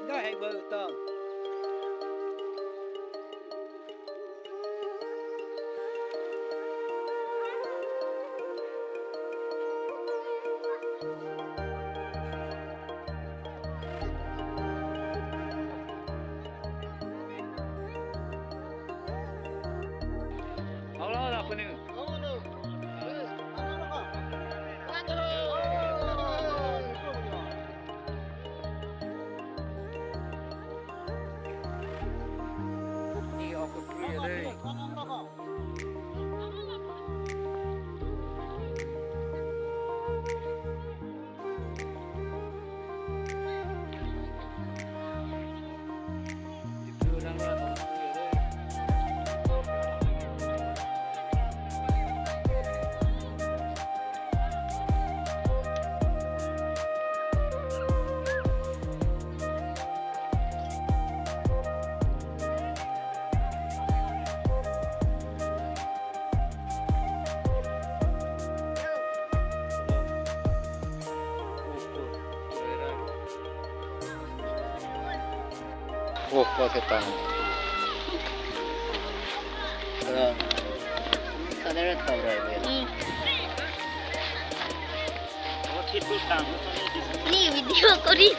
đó hay bự tơ. Allah lah pening. Ini aku tulis deh. Itu orang lah. Oh, paketan. Sadar tak berapa ya? Ni video ko rin,